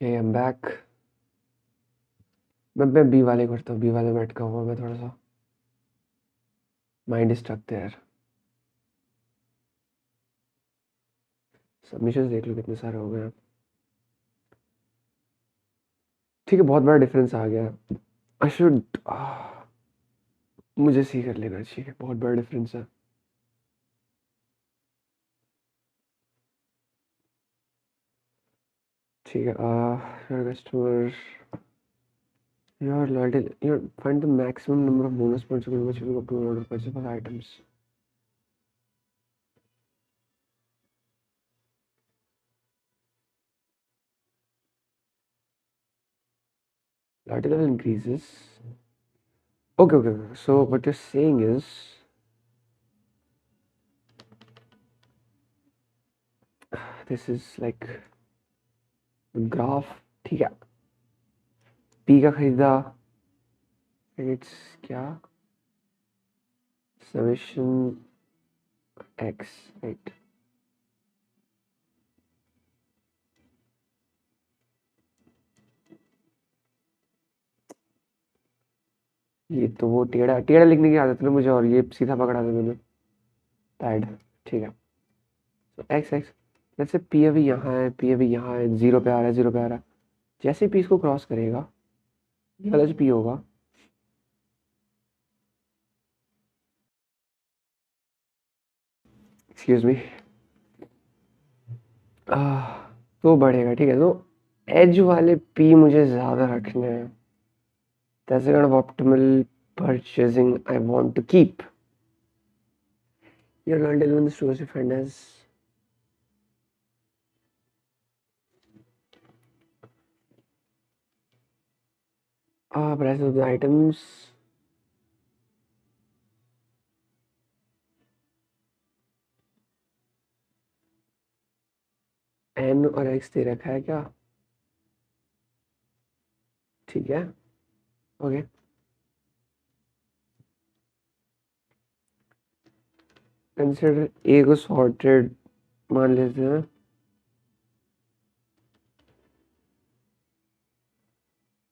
Hey I am back. मैं B वाले करता हूँ, बी वाले में अटका हुआ मैं थोड़ा सा, माइंड डिस्ट्रैक्ट है यार। सबमिशंस देख लो कितने सारे हो गए हैं। ठीक है, बहुत बड़ा डिफरेंस आ गया। आई शुड मुझे सी कर लेना चाहिए, बहुत बड़ा डिफरेंस है। ठीक है, your customer, your loyalty, your find the maximum number of bonus points which will go to order purchase for items. Loyalty level increases. Okay. So what you're saying is, this is like graph. ठीक है, P का खरीदा, it's क्या, summation x, right. ये तो वो टेढ़ा टेढ़ा लिखने की आदत है ना मुझे, और ये सीधा पकड़ा था मैंने, पैड। ठीक है, तो एक्स एक्स, जैसे पी अभी यहाँ है, पी अभी यहाँ है, जीरो पे आ रहा है, जीरो पे आ रहा है। जैसे पी इसको क्रॉस करेगा, ये वाला जो पी होगा, एक्सक्यूज मी, तो बढ़ेगा। ठीक है, तो एज वाले पी मुझे ज़्यादा रखने हैं। That's the kind of optimal purchasing I want to keep. You're not delivering the stores you find as prices of the items. N और X दे रखा है क्या? ठीक है, ओके। कंसिडर ए को सॉर्टेड मान लेते हैं।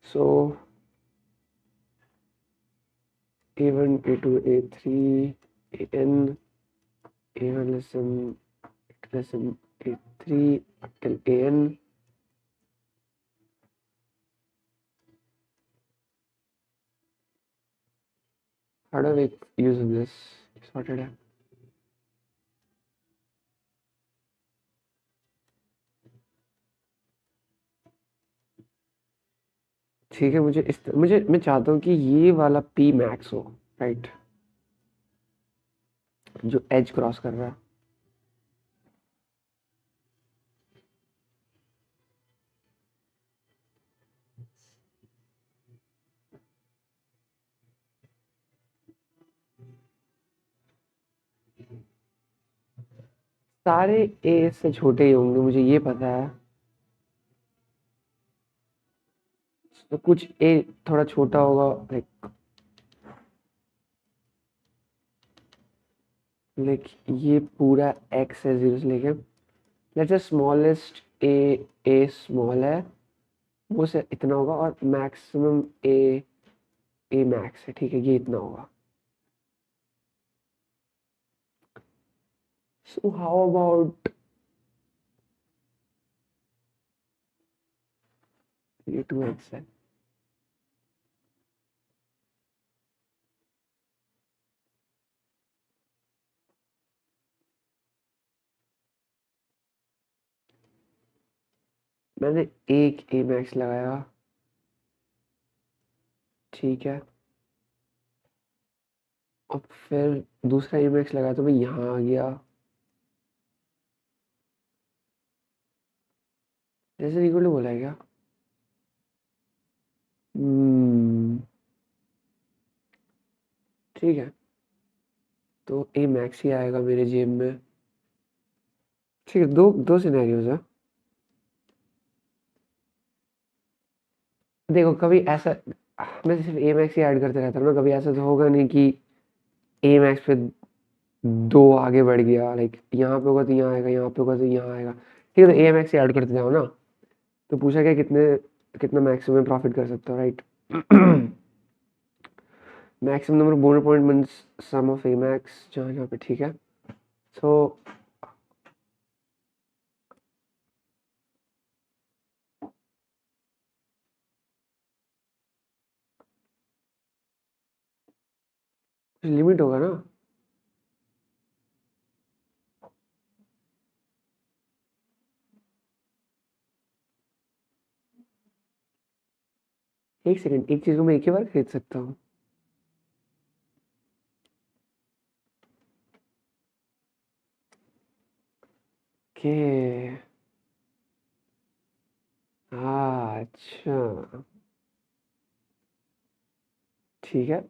सो A1, A2, A3, AN, A1 less than A3 till AN. How do I make use of this? Sorted है। ठीक है, मुझे मैं चाहता हूँ कि ये वाला पी मैक्स हो, राइट, जो एज क्रॉस कर रहा है। सारे ए से छोटे ही होंगे, मुझे ये पता है। तो कुछ ए थोड़ा छोटा होगा, लाइक ये पूरा एक्स है, जीरो से लेके, let's say smallest A small है, वो से इतना होगा, और मैक्सिमम ए मैक्स है, ठीक है, ये इतना होगा। सो हाउ अबाउट ये 2x है। मैंने एक ए मैक्स लगाया, ठीक है, और फिर दूसरा ए मैक्स लगाया, तो मैं यहाँ आ गया, जैसे इक्वल टू बोला है क्या? ठीक है, तो ए मैक्स ही आएगा मेरे जेब में। ठीक है, दो दो सिनेरियोज है। देखो, कभी ऐसा, मैं सिर्फ ए मैक्स ही ऐड करते रहता हूँ ना, कभी ऐसा तो होगा नहीं कि ए मैक्स पे दो आगे बढ़ गया, लाइक यहाँ पे होगा तो यहाँ आएगा, यहाँ पे होगा तो यहाँ आएगा। ठीक है, तो ए मैक्स ही ऐड करते जाओ ना, तो पूछा क्या कितना मैक्सिमम प्रॉफिट कर सकते हो, right? Maximum number of bonus point means sum of a max, जहाँ पे ठीक है। सो लिमिट होगा ना। एक सेकंड, एक चीज को मैं एक ही बार खरीद सकता हूँ? के हाँ, अच्छा, ठीक है।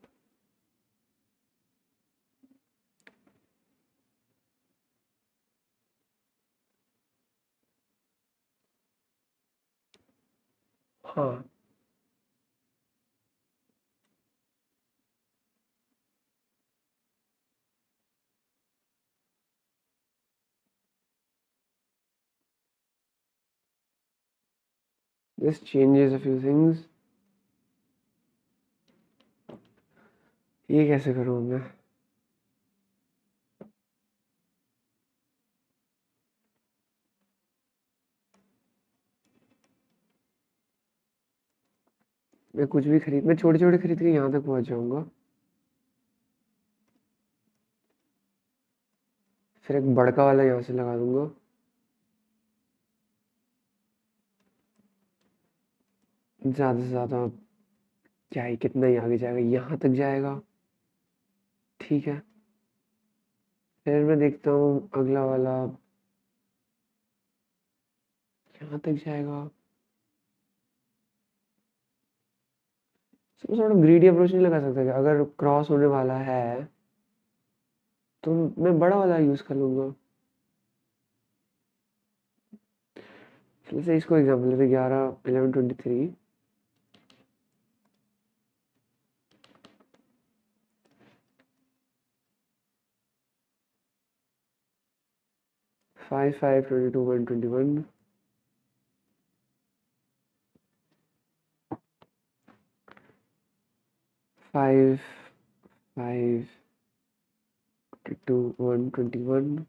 हाँ, this changes a few things। ये कैसे करूँ मैं? मैं कुछ भी खरीद, मैं छोटे छोटे खरीद के यहाँ तक पहुँच जाऊंगा, फिर एक बड़का वाला यहाँ से लगा दूंगा। ज़्यादा से ज़्यादा क्या ही, कितना ही आगे जाएगा, यहाँ तक जाएगा, ठीक है। फिर मैं देखता हूँ अगला वाला यहाँ तक जाएगा। सो थोड़ा ग्रीडी अप्रोच नहीं लगा सकता क्या? अगर क्रॉस होने वाला है तो मैं बड़ा वाला यूज़ कर लूँगा। जैसे इसको एग्जाम्पल लेते 11 11 23, 5 5 22 1 21, 5 5 22 1 21,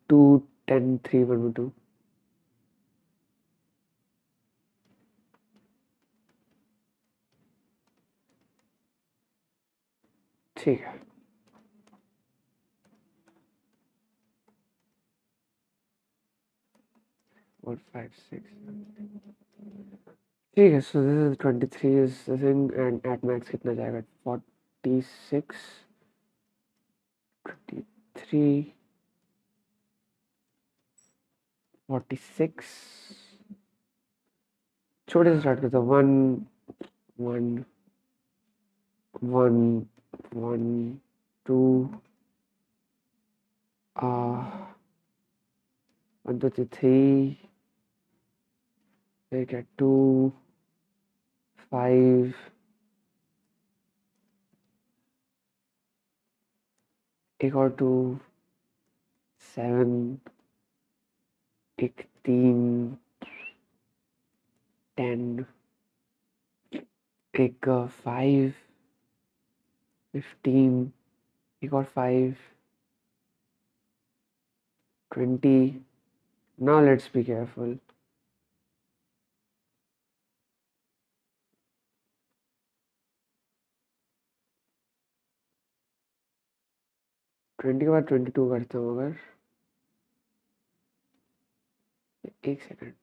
2 10 3 1 2। ठीक है, 4 5 6। ठीक है, so this is 23 is the thing, and at max कितना जाएगा? 46 23 46। छोटे से स्टार्ट करता हूँ। 1 1 1 1 2 1 2 3, फिर क्या 2 5, एक और 2 7, एक 3 10, एक 5 15, एक और 5 20। Now let's be careful। 20 के बाद 22 करता हूँ अगर, एक सेकंड,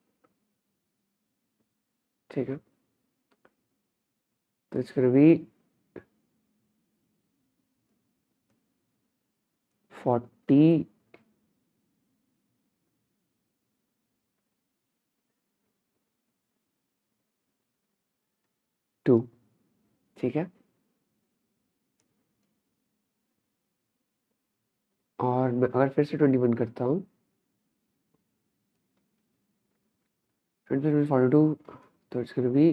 ठीक है। तो it's gonna be 42, ठीक है। और मैं अगर फिर से 21 करता हूँ, 20 42, तो it's gonna be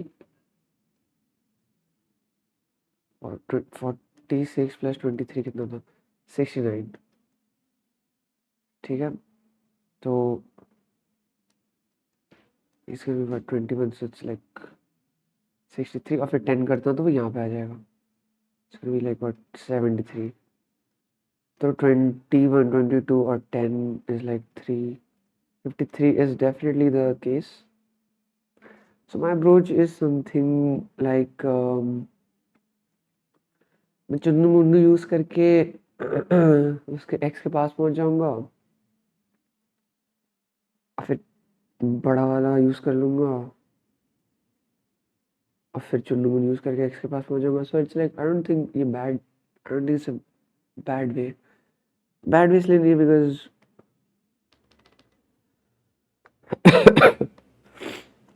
46 प्लस 23 कितना था? 69। ठीक है, तो इसके भी 21 so it's like 63 और फिर 10 करता हूँ तो वो यहाँ पे आ जाएगा, इसके भी like what 73, तो 21 22 और 10 is like 3, 53 is definitely the case. So my approach is something like मैं चुन्नू मुन्नू यूज करके उसके एक्स के पास पहुंच जाऊंगा और फिर बड़ा वाला यूज कर लूंगा और फिर चुन्नू मुन्नू यूज करके एक्स के पास पहुंच जाऊंगा. So it's like I don't think ये bad, I don't think it's a bad way इसलिए नहीं बिकॉज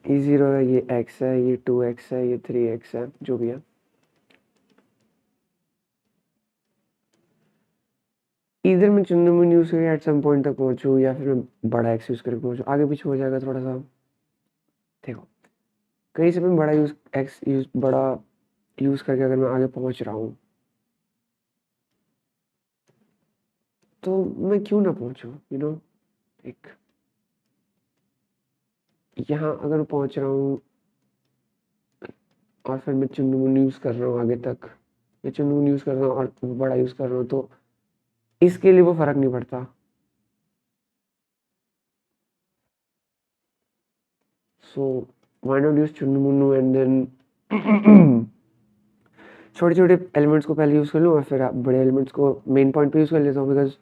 ये 0 है, ये एक्स है, ये 2x है, ये 3x है, जो भी है. इधर मैं चुन्नू मुन्नू यूज करके एट सम पॉइंट तक पहुंचूं या फिर मैं बड़ा एक्स यूज करके पहुंचूं, आगे पीछे हो जाएगा थोड़ा सा. देखो कहीं से मैं बड़ा यूज एक्स यूज बड़ा यूज करके अगर मैं आगे पहुंच रहा हूँ तो मैं क्यों ना पहुंचूं, यू नो. एक यहाँ अगर मैं पहुंच रहा हूँ और फिर मैं चुन्नू मुन्नू यूज कर रहा हूँ आगे तक, या चुन्नू मुन्नू यूज कर रहा हूँ और बड़ा यूज कर रहा हूँ, तो इसके लिए वो फर्क नहीं पड़ता. So why not use Chunnu Munnu and then छोटे छोटे एलिमेंट्स को पहले यूज कर लूँ और फिर बड़े एलिमेंट्स को मेन पॉइंट पे यूज कर लेता हूँ, बिकॉज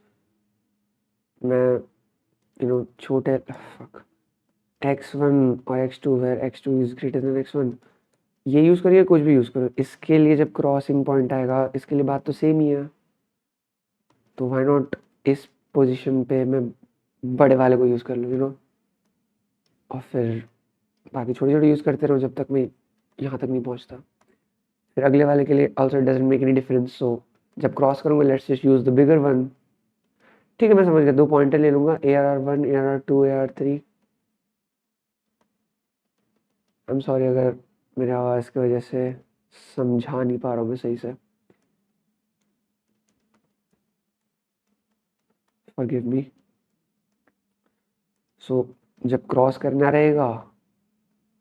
मैं छोटे x1 और x2 where x2 is greater than x1 ये यूज करिए, कुछ भी यूज करो, इसके लिए जब क्रॉसिंग पॉइंट आएगा इसके लिए बात तो सेम ही है. तो व्हाई नॉट इस पोजीशन पे मैं बड़े वाले को यूज कर लूँ, और फिर बाकी छोटे छोटे यूज करते रहो जब तक मैं यहाँ तक नहीं पहुँचता. फिर अगले वाले के लिए also doesn't make any difference. So जब क्रॉस करूंगा let's just use the bigger one. ठीक है मैं समझ गया, 2 पॉइंटर ले लूंगा, ARR1 ARR2 AR3. I am sorry अगर मेरे आवाज़ की वजह से समझा नहीं पा रहा हूँ मैं सही से, फॉरगिव मी. सो जब क्रॉस करना रहेगा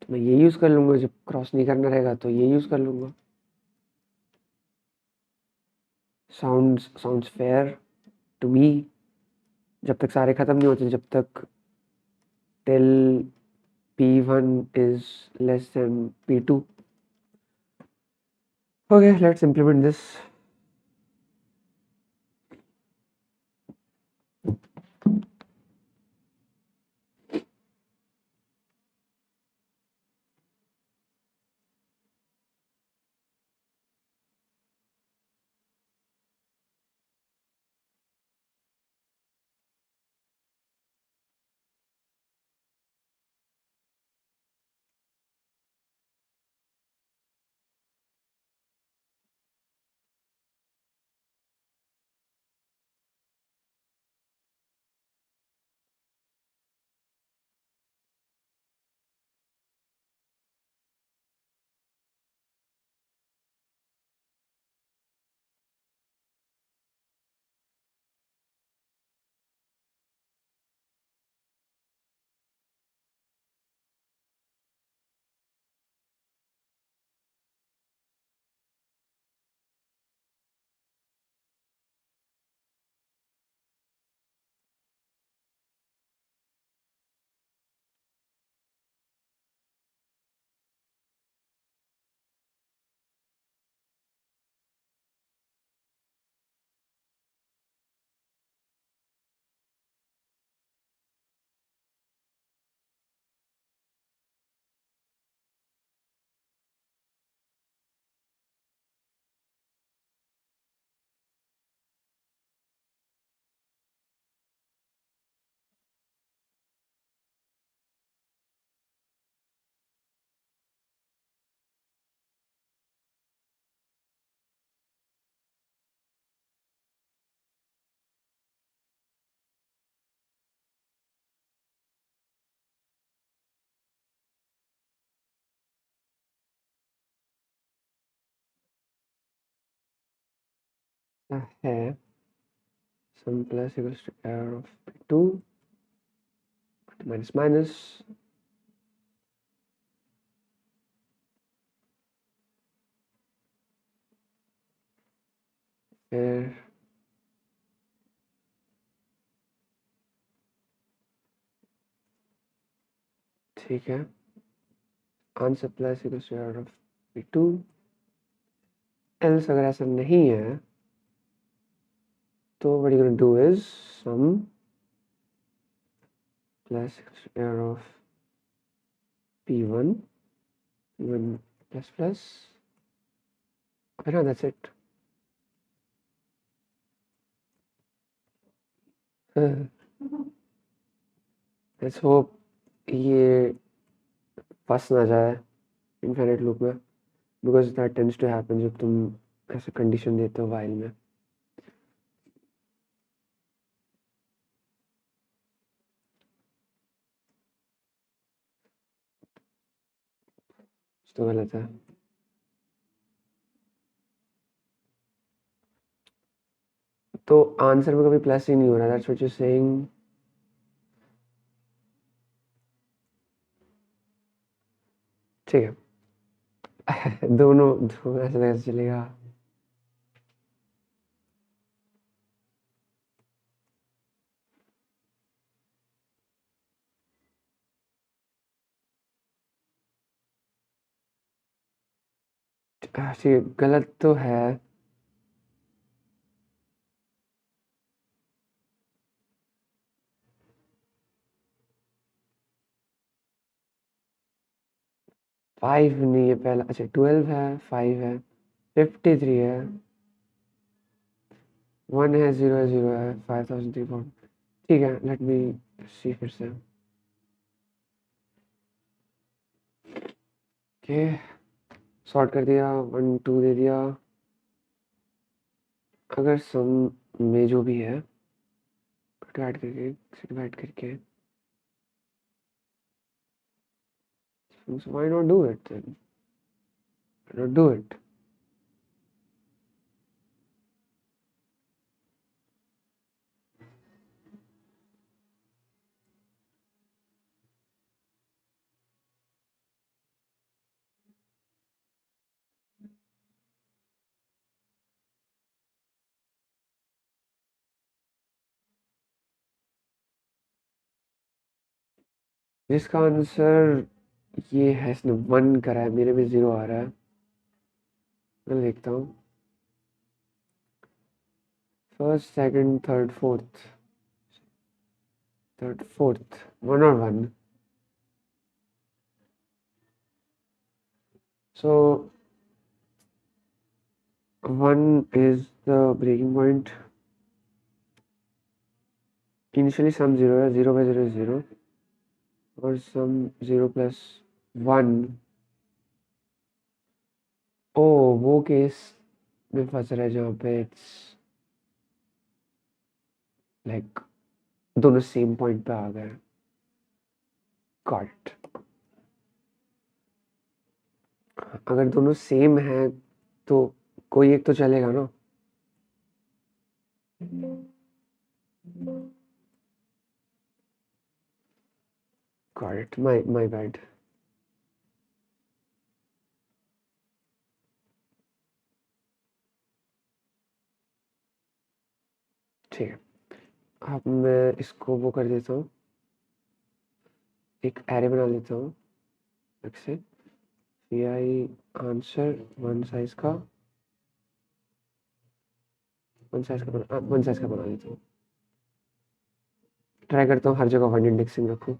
तो मैं ये यूज़ कर लूँगा, जब क्रॉस नहीं करना रहेगा तो ये यूज़ कर लूँगा. Sounds fair to me. जब तक सारे ख़त्म नहीं होते, जब तक till P1 is less than P2. Okay, let's implement this. है sum plus equals to error of p2 minus minus फिर ठीक है answer plus equals to error of p2 else अगर ऐसा नहीं है तो what you're going to do is sum plus equals to error of p1 plus plus that's it. Let's hope ये फंस ना जाए इनफाइनाइट लूप में because that tends to happen जब तुम ऐसे कंडीशन देते हो वाइल में. तो गलत है. तो आंसर में कभी प्लस ही नहीं हो रहा. That's what you saying. ठीक है दोनों ऐसे कैसे चलेगा. ठीक गलत तो है. फाइव नहीं है पहला. अच्छा 12 है 5 है 53 है 1 है 0 है 0 है 5034. ठीक है लेट मी सी फिर से. ओके सॉर्ट कर दिया 1 2 दे दिया. अगर सम में जो भी है डिवाइड करके डिवाइड करके so why not do it then. Why not do it. जिसका आंसर ये है इसने 1 करा है मेरे में 0 आ रहा है. मैं देखता हूँ फर्स्ट सेकंड थर्ड फोर्थ 1 और 1. So 1 is the breaking point. Initially sum 0 है 0 by 0 is 0 और sum 0 plus 1. ओ वो केस में फंस रहा है जहाँ पे इट्स लाइक दोनों सेम पॉइंट पे आ गए. कट. अगर दोनों सेम है तो कोई एक तो चलेगा ना. Got it. My bad. ठीक है अब मैं इसको वो कर देता हूँ. एक एरे बना लेता हूँ अलग से. pi आंसर वन साइज का बना लेता हूँ. ट्राई करता हूँ हर जगह वन इंडेक्सिंग रखूँ.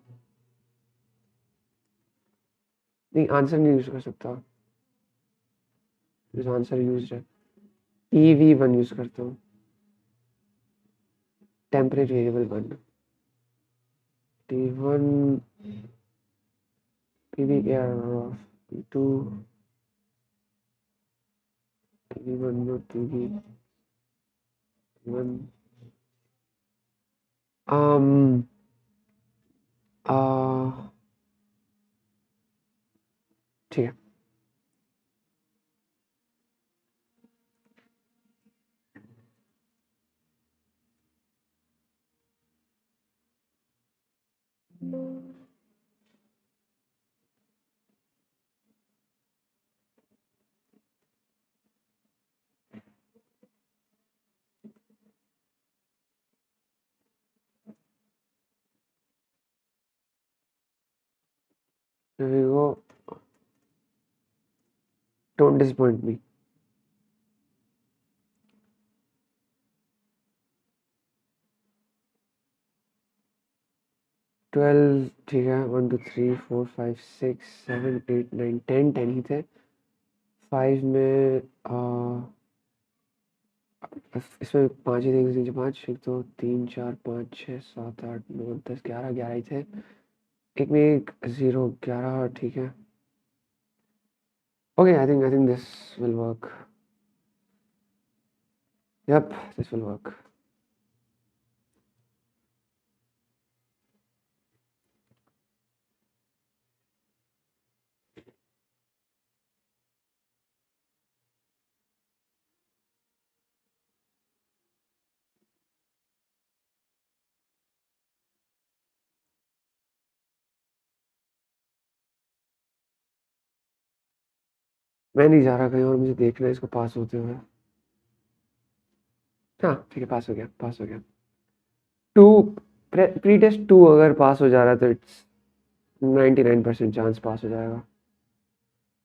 नहीं आंसर नहीं यूज कर सकता. आंसर यूज है ev1 यूज करता हूँ. Temporary variable 1 t1 pv error of p2 pv1 not pv1 ठीक है. Here we go. Don't disappoint me. Twelve ठीक है 1 2 3 4 5 6 7 8 9 10 10 ही थे 5 में इसमें 5 ही थे नीचे 5 1 2 3 4 5 6 7 8 9 10 11 11 ही थे एक में एक 0 11 ठीक है okay I think this will work yep this will work मैं नहीं जा रहा कहीं और मुझे देखना है इसको पास होते हुए हाँ ठीक है पास हो गया 2 प्री टेस्ट 2 अगर पास हो जा रहा है तो इट्स 99% चांस पास हो जाएगा